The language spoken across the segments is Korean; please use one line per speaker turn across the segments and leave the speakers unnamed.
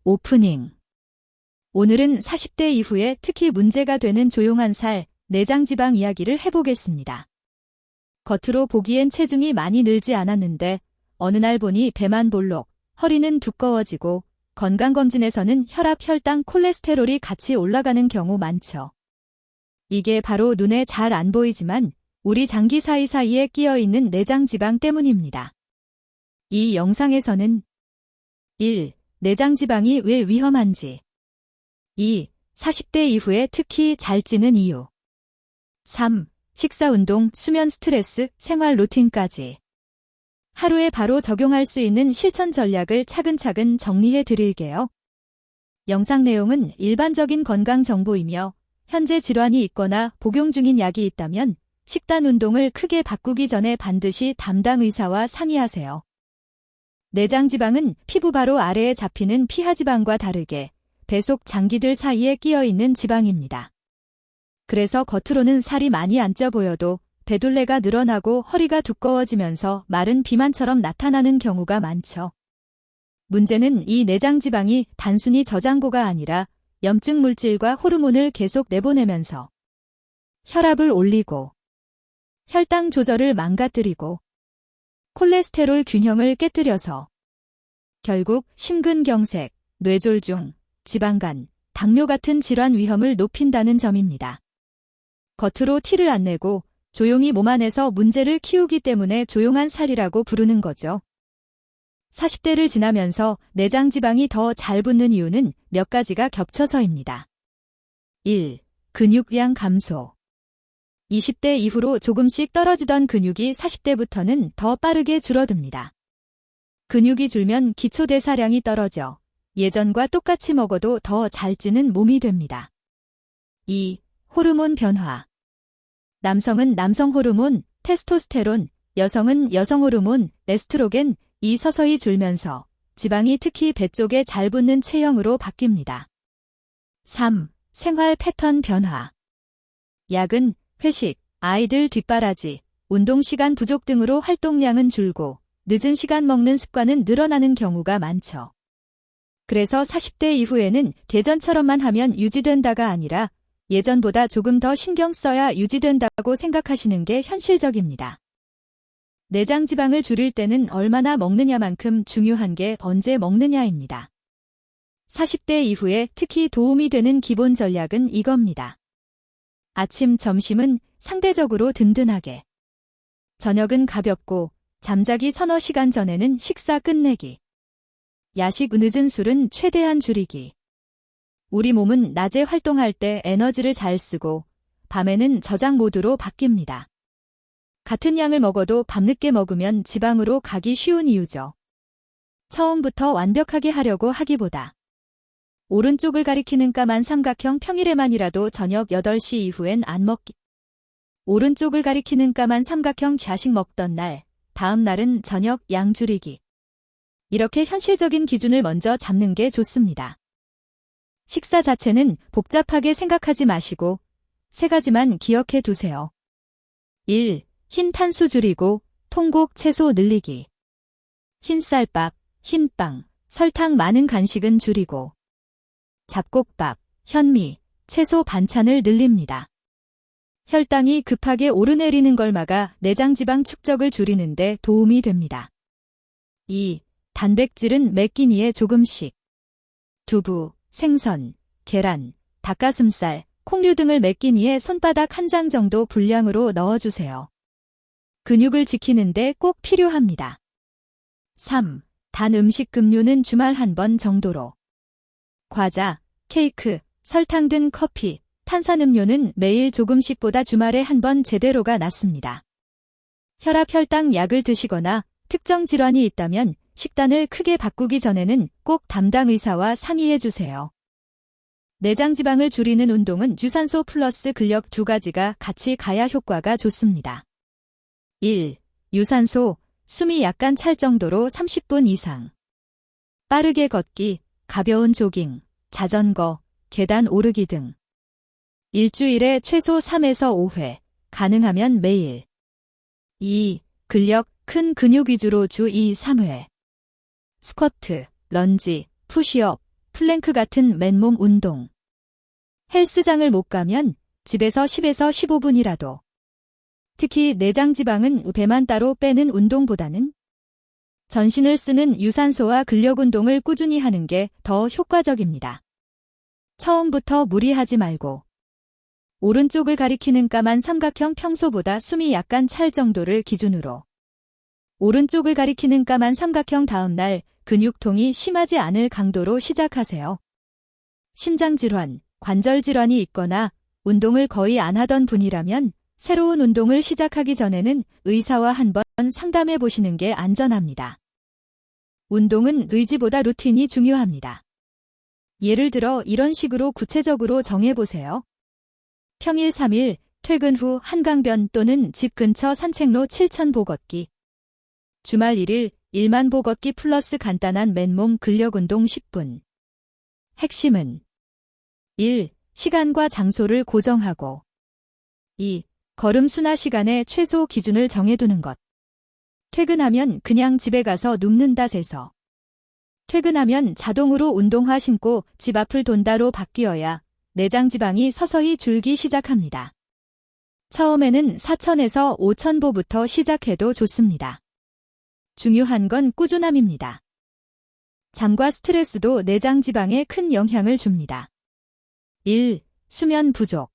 오프닝. 오늘은 40대 이후에 특히 문제가 되는 조용한 살, 내장지방 이야기를 해보겠습니다. 겉으로 보기엔 체중이 많이 늘지 않았는데 어느 날 보니 배만 볼록, 허리는 두꺼워지고 건강검진에서는 혈압, 혈당, 콜레스테롤이 같이 올라가는 경우 많죠. 이게 바로 눈에 잘 안 보이지만 우리 장기 사이사이에 끼어있는 내장지방 때문입니다. 이 영상에서는 1. 내장지방이 왜 위험한지 2. 40대 이후에 특히 잘 찌는 이유 3. 식사, 운동, 수면, 스트레스, 생활 루틴까지 하루에 바로 적용할 수 있는 실천 전략을 차근차근 정리해 드릴게요. 영상 내용은 일반적인 건강 정보이며 현재 질환이 있거나 복용 중인 약이 있다면 식단, 운동을 크게 바꾸기 전에 반드시 담당 의사와 상의하세요. 내장지방은 피부 바로 아래에 잡히는 피하지방과 다르게 배 속 장기들 사이에 끼어있는 지방입니다. 그래서 겉으로는 살이 많이 안 쪄 보여도 배둘레가 늘어나고 허리가 두꺼워지면서 마른 비만처럼 나타나는 경우가 많죠. 문제는 이 내장지방이 단순히 저장고가 아니라 염증 물질과 호르몬을 계속 내보내면서 혈압을 올리고 혈당 조절을 망가뜨리고 콜레스테롤 균형을 깨뜨려서 결국 심근경색, 뇌졸중, 지방간, 당뇨 같은 질환 위험을 높인다는 점입니다. 겉으로 티를 안 내고 조용히 몸 안에서 문제를 키우기 때문에 조용한 살이라고 부르는 거죠. 40대를 지나면서 내장지방이 더 잘 붙는 이유는 몇 가지가 겹쳐서입니다. 1. 근육량 감소. 20대 이후로 조금씩 떨어지던 근육이 40대부터는 더 빠르게 줄어듭니다. 근육이 줄면 기초대사량이 떨어져 예전과 똑같이 먹어도 더 잘 찌는 몸이 됩니다. 2. 호르몬 변화. 남성은 남성 호르몬, 테스토스테론, 여성은 여성 호르몬, 에스트로겐, 이 서서히 줄면서 지방이 특히 배 쪽에 잘 붙는 체형으로 바뀝니다. 3. 생활 패턴 변화. 야근, 회식, 아이들 뒷바라지, 운동시간 부족 등으로 활동량은 줄고 늦은 시간 먹는 습관은 늘어나는 경우가 많죠. 그래서 40대 이후에는 예전처럼만 하면 유지된다가 아니라 예전보다 조금 더 신경 써야 유지된다고 생각하시는 게 현실적입니다. 내장지방을 줄일 때는 얼마나 먹느냐만큼 중요한 게 언제 먹느냐입니다. 40대 이후에 특히 도움이 되는 기본 전략은 이겁니다. 아침, 점심은 상대적으로 든든하게. 저녁은 가볍고 잠자기 서너 시간 전에는 식사 끝내기. 야식, 늦은 술은 최대한 줄이기. 우리 몸은 낮에 활동할 때 에너지를 잘 쓰고 밤에는 저장 모드로 바뀝니다. 같은 양을 먹어도 밤늦게 먹으면 지방으로 가기 쉬운 이유죠. 처음부터 완벽하게 하려고 하기보다 오른쪽을 가리키는 까만 삼각형 평일에만이라도 저녁 8시 이후엔 안 먹기. 오른쪽을 가리키는 까만 삼각형 좌식 먹던 날, 다음 날은 저녁 양 줄이기. 이렇게 현실적인 기준을 먼저 잡는 게 좋습니다. 식사 자체는 복잡하게 생각하지 마시고 3가지만 기억해 두세요. 1. 흰 탄수 줄이고 통곡 채소 늘리기. 흰 쌀밥, 흰 빵, 설탕 많은 간식은 줄이고 잡곡밥, 현미, 채소 반찬을 늘립니다. 혈당이 급하게 오르내리는 걸 막아 내장지방 축적을 줄이는 데 도움이 됩니다. 2. 단백질은 매 끼니에 조금씩. 두부, 생선, 계란, 닭가슴살, 콩류 등을 매 끼니에 손바닥 1장 정도 분량으로 넣어주세요. 근육을 지키는데 꼭 필요합니다. 3. 단 음식 급류는 주말 1번 정도로. 과자, 케이크, 설탕 든 커피, 탄산음료는 매일 조금씩보다 주말에 1번 제대로가 낫습니다. 혈압, 혈당 약을 드시거나 특정 질환이 있다면 식단을 크게 바꾸기 전에는 꼭 담당 의사와 상의해 주세요. 내장지방을 줄이는 운동은 유산소 플러스 근력 2가지가 같이 가야 효과가 좋습니다. 1. 유산소, 숨이 약간 찰 정도로 30분 이상. 빠르게 걷기, 가벼운 조깅, 자전거, 계단 오르기 등. 일주일에 최소 3에서 5회, 가능하면 매일. 2. 근력, 큰 근육 위주로 주 2, 3회. 스쿼트, 런지, 푸시업, 플랭크 같은 맨몸 운동. 헬스장을 못 가면 집에서 10에서 15분이라도. 특히 내장 지방은 배만 따로 빼는 운동보다는 전신을 쓰는 유산소와 근력 운동을 꾸준히 하는 게 더 효과적입니다. 처음부터 무리하지 말고 오른쪽을 가리키는 까만 삼각형 평소보다 숨이 약간 찰 정도를 기준으로 오른쪽을 가리키는 까만 삼각형 다음날 근육통이 심하지 않을 강도로 시작하세요. 심장질환, 관절질환이 있거나 운동을 거의 안 하던 분이라면 새로운 운동을 시작하기 전에는 의사와 한번 상담해 보시는 게 안전합니다. 운동은 의지보다 루틴이 중요합니다. 예를 들어 이런 식으로 구체적으로 정해보세요. 평일 3일, 퇴근 후 한강변 또는 집 근처 산책로 7,000보 걷기. 주말 1일, 1만 보 걷기 플러스 간단한 맨몸 근력 운동 10분. 핵심은 1. 시간과 장소를 고정하고 2. 걸음 수나 시간의 최소 기준을 정해두는 것. 퇴근하면 그냥 집에 가서 눕는다 세서. 퇴근하면 자동으로 운동화 신고 집 앞을 돈다로 바뀌어야 내장 지방이 서서히 줄기 시작합니다. 처음에는 4,000에서 5,000보부터 시작해도 좋습니다. 중요한 건 꾸준함입니다. 잠과 스트레스도 내장 지방에 큰 영향을 줍니다. 1. 수면 부족.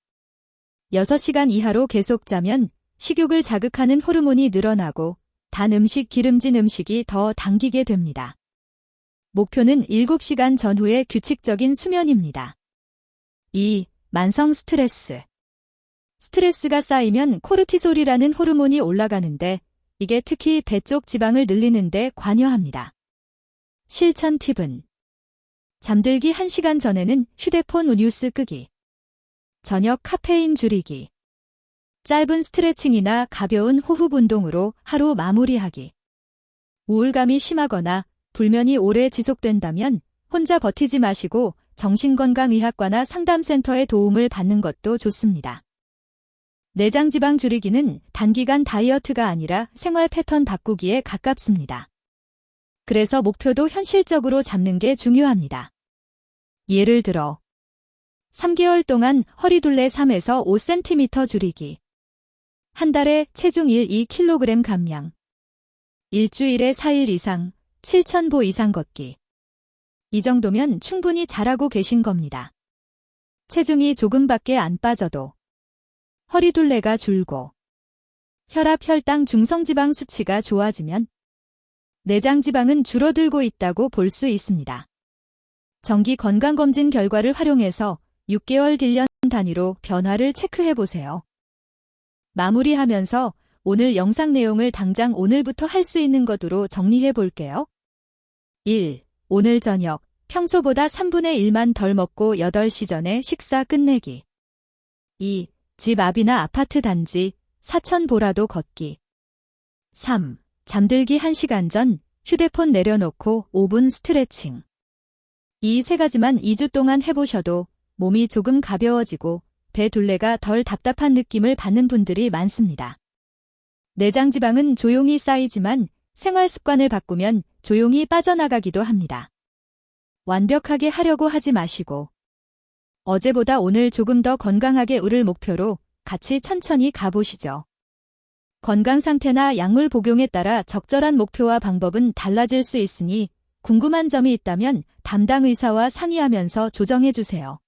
6시간 이하로 계속 자면 식욕을 자극하는 호르몬이 늘어나고 단 음식, 기름진 음식이 더 당기게 됩니다. 목표는 7시간 전후의 규칙적인 수면입니다. 2. 만성 스트레스. 스트레스가 쌓이면 코르티솔이라는 호르몬이 올라가는데 이게 특히 배 쪽 지방을 늘리는 데 관여합니다. 실천 팁은 잠들기 1시간 전에는 휴대폰 뉴스 끄기. 저녁 카페인 줄이기. 짧은 스트레칭이나 가벼운 호흡 운동으로 하루 마무리하기. 우울감이 심하거나 불면이 오래 지속된다면 혼자 버티지 마시고 정신건강의학과나 상담센터의 도움을 받는 것도 좋습니다. 내장 지방 줄이기는 단기간 다이어트가 아니라 생활 패턴 바꾸기에 가깝습니다. 그래서 목표도 현실적으로 잡는 게 중요합니다. 예를 들어 3개월 동안 허리둘레 3에서 5cm 줄이기. 한 달에 체중 2kg 감량. 일주일에 4일 이상 7,000보 이상 걷기. 이 정도면 충분히 잘하고 계신 겁니다. 체중이 조금밖에 안 빠져도 허리둘레가 줄고 혈압, 혈당, 중성지방 수치가 좋아지면 내장 지방은 줄어들고 있다고 볼 수 있습니다. 정기 건강검진 결과를 활용해서 6개월 딜련 단위로 변화를 체크해보세요. 마무리하면서 오늘 영상 내용을 당장 오늘부터 할 수 있는 것으로 정리해볼게요. 1. 오늘 저녁 평소보다 3분의 1만 덜 먹고 8시 전에 식사 끝내기. 2. 집 앞이나 아파트 단지 4,000보라도 걷기. 3. 잠들기 1시간 전 휴대폰 내려놓고 5분 스트레칭. 이 3가지만 2주 동안 해보셔도 몸이 조금 가벼워지고 배 둘레가 덜 답답한 느낌을 받는 분들이 많습니다. 내장 지방은 조용히 쌓이지만 생활 습관을 바꾸면 조용히 빠져나가기도 합니다. 완벽하게 하려고 하지 마시고 어제보다 오늘 조금 더 건강하게 오를 목표로 같이 천천히 가보시죠. 건강 상태나 약물 복용에 따라 적절한 목표와 방법은 달라질 수 있으니 궁금한 점이 있다면 담당 의사와 상의하면서 조정해 주세요.